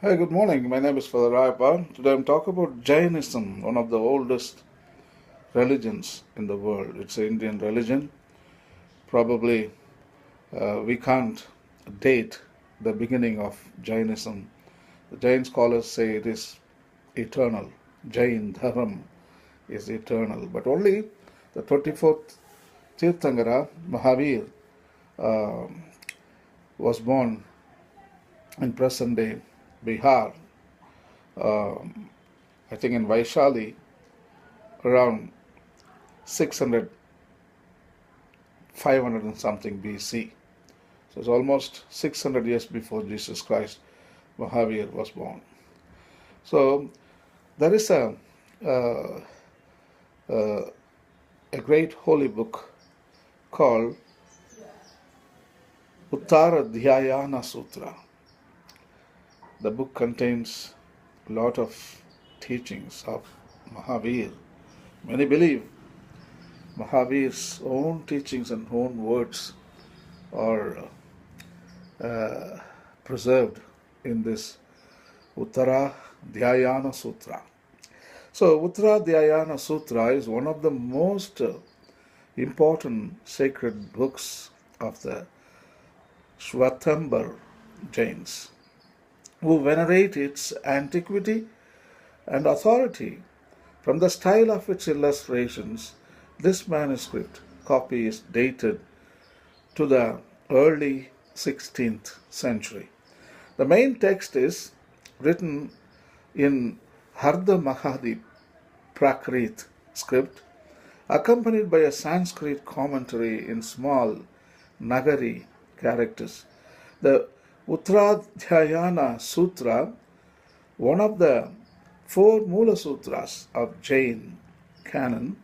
Hi, good morning. My name is Father Rayappa. Today I'm talking about Jainism, one of the oldest religions in the world. It's an Indian religion. Probably we can't date the beginning of Jainism. The Jain scholars say it is eternal. Jain Dharam is eternal. But only the 24th Tirthangara, Mahavir, uh, was born in present day Bihar, I think in Vaishali, around 600, 500 and something BC. So it's almost 600 years before Jesus Christ, Mahavir was born. So there is uh, uh, a great holy book called Uttaradhyayana Sutra. The book contains a lot of teachings of Mahavir. Many believe Mahavir's own teachings and own words are preserved in this Uttaradhyayana Sutra. So, Uttaradhyayana Sutra is one of the most important sacred books of the Shvetambar Jains, who venerate its antiquity and authority. From the style of its illustrations, this manuscript copy is dated to the early 16th century. The main text is written in Ardhamagadhi Prakrit script, accompanied by a Sanskrit commentary in small nagari characters. The Uttaradhyayana Sutra, one of the four Mulasutras of Jain canon,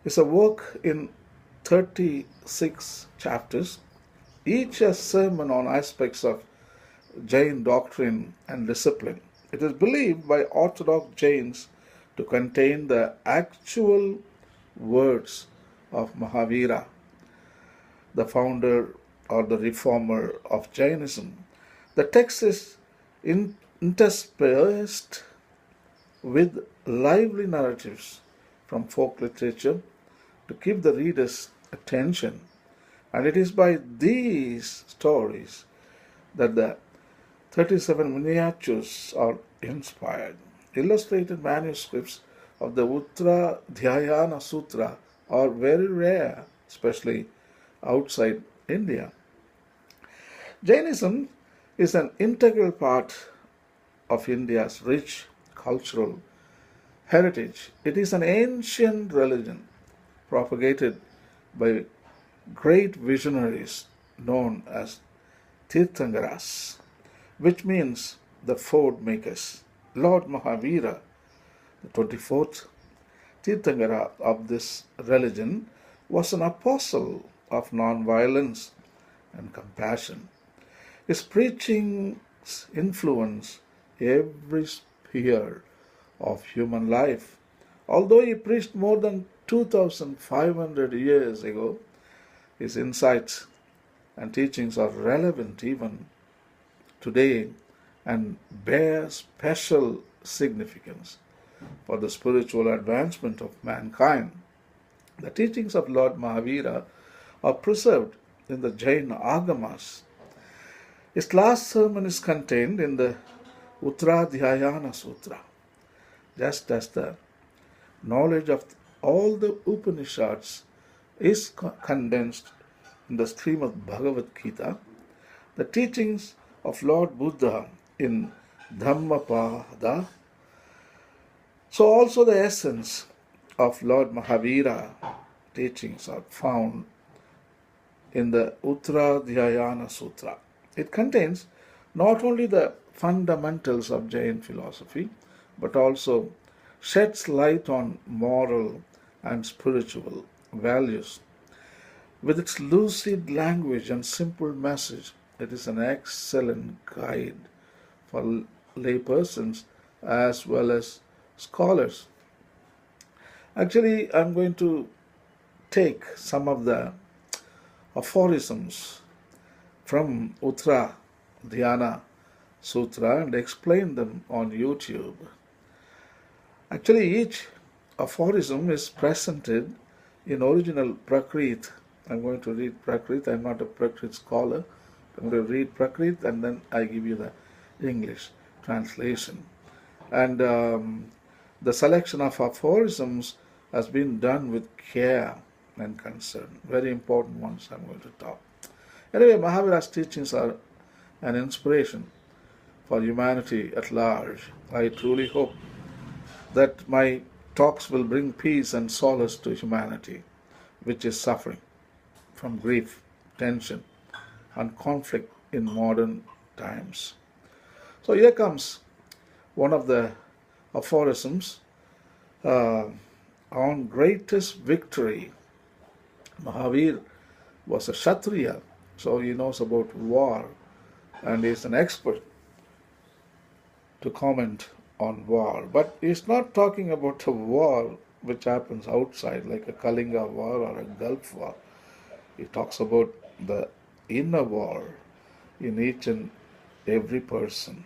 is a work in 36 chapters, each a sermon on aspects of Jain doctrine and discipline. It is believed by orthodox Jains to contain the actual words of Mahavira, the founder or the reformer of Jainism. The text is interspersed with lively narratives from folk literature to keep the reader's attention. And it is by these stories that the 37 miniatures are inspired. Illustrated manuscripts of the Uttaradhyayana Sutra are very rare, especially outside India. Jainism is an integral part of India's rich cultural heritage. It is an ancient religion propagated by great visionaries known as Tirthangaras, which means the ford makers. Lord Mahavira, the 24th Tirthangara of this religion, was an apostle of non-violence and compassion. His preachings influence every sphere of human life. Although he preached more than 2,500 years ago, his insights and teachings are relevant even today and bear special significance for the spiritual advancement of mankind. The teachings of Lord Mahavira are preserved in the Jain Agamas. His last sermon is contained in the Uttaradhyayana Sutra, just as the knowledge of all the Upanishads is condensed in the Srimad Bhagavad Gita. The teachings of Lord Buddha in Dhammapada, so also the essence of Lord Mahavira teachings are found in the Uttaradhyayana Sutra. It contains not only the fundamentals of Jain philosophy, but also sheds light on moral and spiritual values. With its lucid language and simple message, it is an excellent guide for laypersons as well as scholars. Actually, I'm going to take some of the aphorisms from Uttara Dhyana Sutra and explain them on YouTube. Actually, each aphorism is presented in original Prakrit. I'm going to read Prakrit. I'm not a Prakrit scholar. I'm going to read Prakrit and then I give you the English translation. And the selection of aphorisms has been done with care and concern. Very important ones I'm going to talk. Anyway, Mahavira's teachings are an inspiration for humanity at large. I truly hope that my talks will bring peace and solace to humanity, which is suffering from grief, tension, and conflict in modern times. So here comes one of the aphorisms on greatest victory. Mahavira was a Kshatriya, so he knows about war and is an expert to comment on war. But he's not talking about a war which happens outside, like a Kalinga war or a Gulf war. He talks about the inner war in each and every person.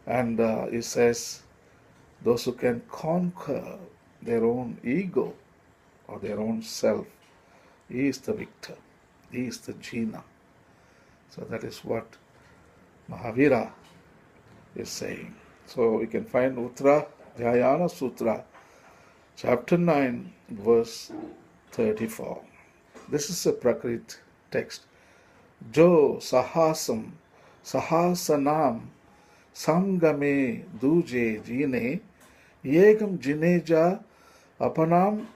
And he says, those who can conquer their own ego or their own self, he is the victor, he is the Jaina. So that is what Mahavira is saying. So we can find Uttaradhyayana Sutra, chapter 9, verse 34. This is a Prakrit text. Jo sahasam sahasanam samgame duje jine yegam jineja apanam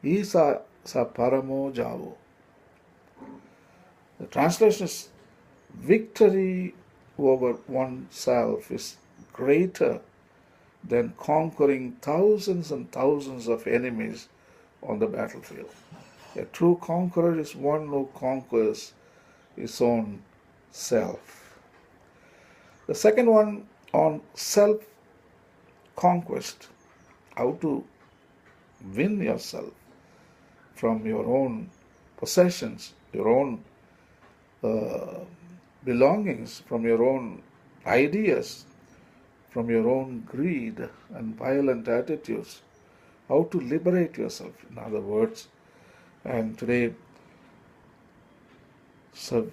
isa sa paramo javo. The translation is, victory over oneself is greater than conquering thousands and thousands of enemies on the battlefield. A true conqueror is one who conquers his own self. The second one on self-conquest, how to win yourself from your own possessions, your own belongings, from your own ideas, from your own greed and violent attitudes, how to liberate yourself, in other words. And today, so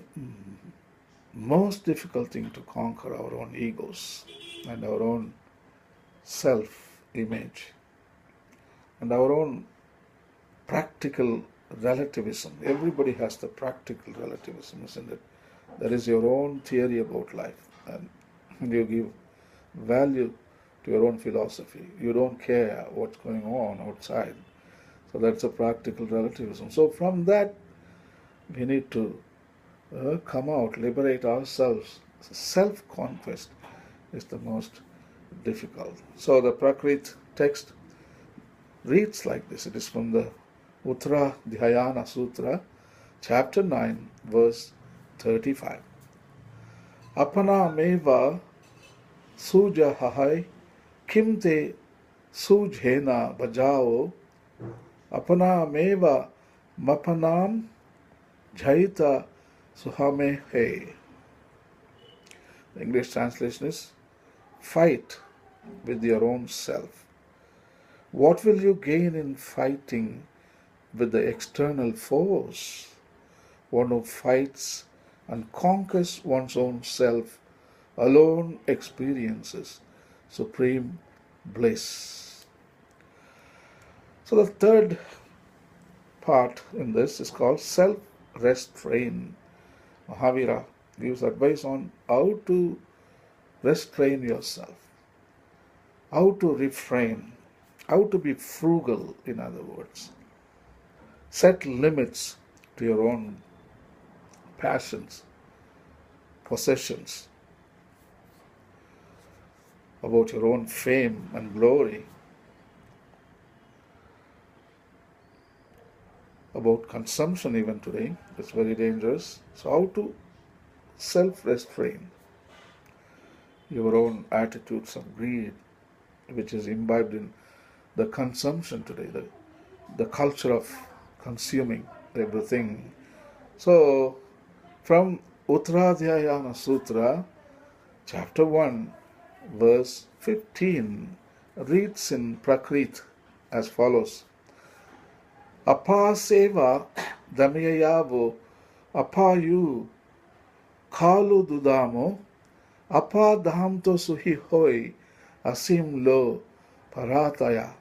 most difficult thing to conquer our own egos and our own self-image and our own practical relativism. Everybody has the practical relativism, isn't it? That is your own theory about life, and you give value to your own philosophy. You don't care what's going on outside. So that's a practical relativism. So from that, we need to come out, liberate ourselves. Self-conquest is the most difficult. So the Prakrit text reads like this. It is from the Uttaradhyayana Sutra, chapter 9, verse 35. Apana meva suja hahai kimte sujhena bajao apana meva mapanam jaita suhame he. The English translation is, fight with your own self. What will you gain in fighting with the external foes? One who fights and conquers one's own self alone experiences supreme bliss. So the third part in this is called self-restraint. Mahavira gives advice on how to restrain yourself, how to refrain, how to be frugal, in other words. Set limits to your own passions, possessions, about your own fame and glory, about consumption even today. It's very dangerous. So how to self-restrain your own attitudes of greed, which is imbibed in the consumption today, the culture of consuming everything. So from Uttaradhyayana Sutra, Chapter 1, verse 15 reads in Prakrit as follows: Apa seva damyayavo apayu kalu dudamo apa dhahamto suhi hoi asim lo parataya.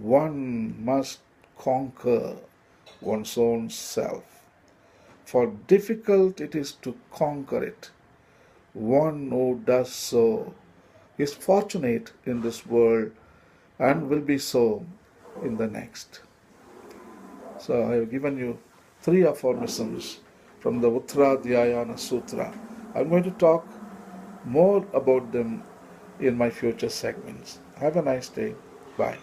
One must conquer one's own self, for difficult it is to conquer it. One who does so is fortunate in this world and will be so in the next. So I have given you 3 aphorisms from the Uttaradhyayana Sutra. I'm going to talk more about them in my future segments. Have a nice day. Bye.